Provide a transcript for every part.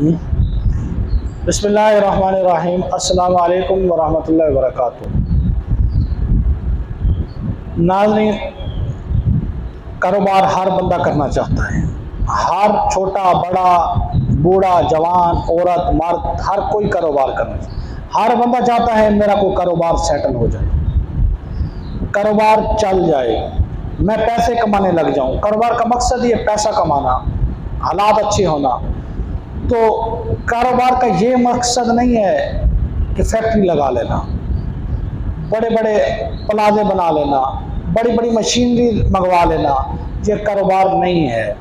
बिस्मिल्लाहिर्रहमानिर्रहीम। अस्सलाम वालेकुम वरहमतुल्लाहि वबरकातुहू। नाज़रीन, कारोबार हर बंदा करना चाहता है। हर छोटा बड़ा, बूढ़ा जवान, औरत मर्द, हर कोई कारोबार करना चाहता है। हर बंदा चाहता है मेरा कोई कारोबार सेटल हो जाए, कारोबार चल जाए, मैं पैसे कमाने लग जाऊं। कारोबार का मकसद ये पैसा कमाना, हालात अच्छे होना। तो कारोबार का ये मकसद नहीं है कि फैक्ट्री लगा लेना, बड़े बड़े प्लाजे बना लेना, बड़ी बड़ी मशीनरी मंगवा लेना। ये कारोबार नहीं है।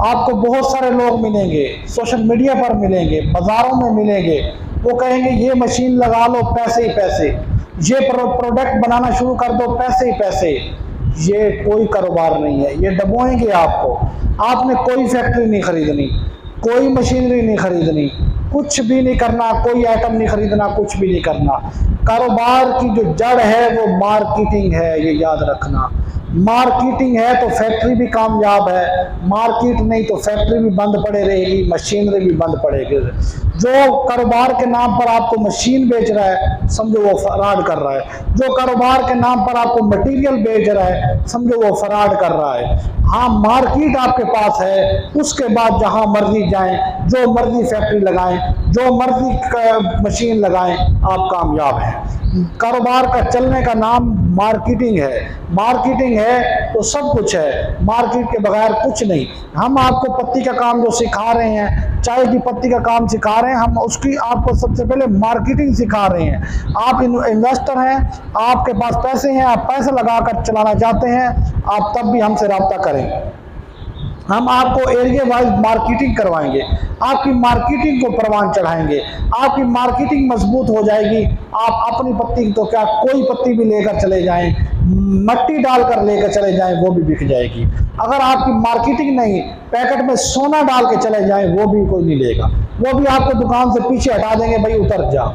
आपको बहुत सारे लोग मिलेंगे, सोशल मीडिया पर मिलेंगे, बाज़ारों में मिलेंगे, वो कहेंगे ये मशीन लगा लो, पैसे ही पैसे, ये प्रोडक्ट बनाना शुरू कर दो, पैसे ही पैसे। ये कोई कारोबार नहीं है, ये डबोएंगे आपको। आपने कोई फैक्ट्री नहीं खरीदनी, कोई मशीनरी नहीं खरीदनी, कुछ भी नहीं करना, कोई आइटम नहीं खरीदना, कुछ भी नहीं करना। कारोबार की जो जड़ है वो मार्केटिंग है, ये याद रखना। मार्केटिंग है तो फैक्ट्री भी कामयाब है, मार्केट नहीं तो फैक्ट्री भी बंद पड़े रहेगी, मशीनरी भी बंद पड़ेगी। जो कारोबार के नाम पर आपको मशीन बेच रहा है, समझो वो फराड कर रहा है। जो कारोबार के नाम पर आपको मटेरियल बेच रहा है, समझो वो फराड कर रहा है। हाँ, मार्केट आपके पास है, उसके बाद जहां मर्जी जाएं, जो मर्जी फैक्ट्री लगाएं, जो मर्जी मशीन लगाएं, आप कामयाब हैं। कारोबार का चलने का नाम मार्केटिंग है। मार्केटिंग है तो सब कुछ है, मार्केट के बगैर कुछ नहीं। हम आपको पत्ती का काम जो सिखा रहे हैं, चाय की पत्ती का काम सिखा रहे हैं, हम उसकी आपको सबसे पहले मार्केटिंग सिखा रहे हैं। आप इन्वेस्टर हैं, आपके पास पैसे हैं, आप पैसे लगाकर चलाना चाहते हैं, आप तब भी हमसे रब्ता करें। हम आपको एरिया वाइज मार्केटिंग करवाएंगे, आपकी मार्केटिंग को परवान चढ़ाएंगे, आपकी मार्केटिंग मजबूत हो जाएगी। आप अपनी पत्ती तो क्या, कोई पत्ती भी लेकर चले जाएं, मट्टी डालकर लेकर चले जाएं, वो भी बिक जाएगी। अगर आपकी मार्केटिंग नहीं, पैकेट में सोना डाल के चले जाएं, वो भी कोई नहीं लेगा, वो भी आपको दुकान से पीछे हटा देंगे, भाई उतर जा।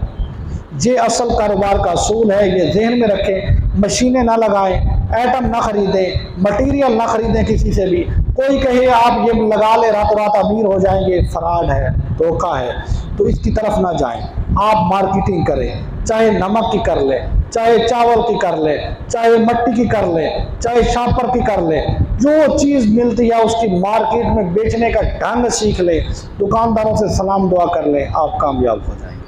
ये असल कारोबार का असूल है, ये जहन में रखें। मशीनें ना लगाएं, आइटम ना खरीदें, मटेरियल ना खरीदें किसी से भी। कोई कहे आप ये लगा ले रातों रात अमीर हो जाएंगे, फराड है, धोखा है, तो इसकी तरफ ना जाएं। आप मार्केटिंग करें, चाहे नमक की कर ले, चाहे चावल की कर ले, चाहे मट्टी की कर ले, चाहे शापर की कर ले। जो चीज़ मिलती है उसकी मार्केट में बेचने का ढंग सीख ले, दुकानदारों से सलाम दुआ कर ले, आप कामयाब हो जाएंगे।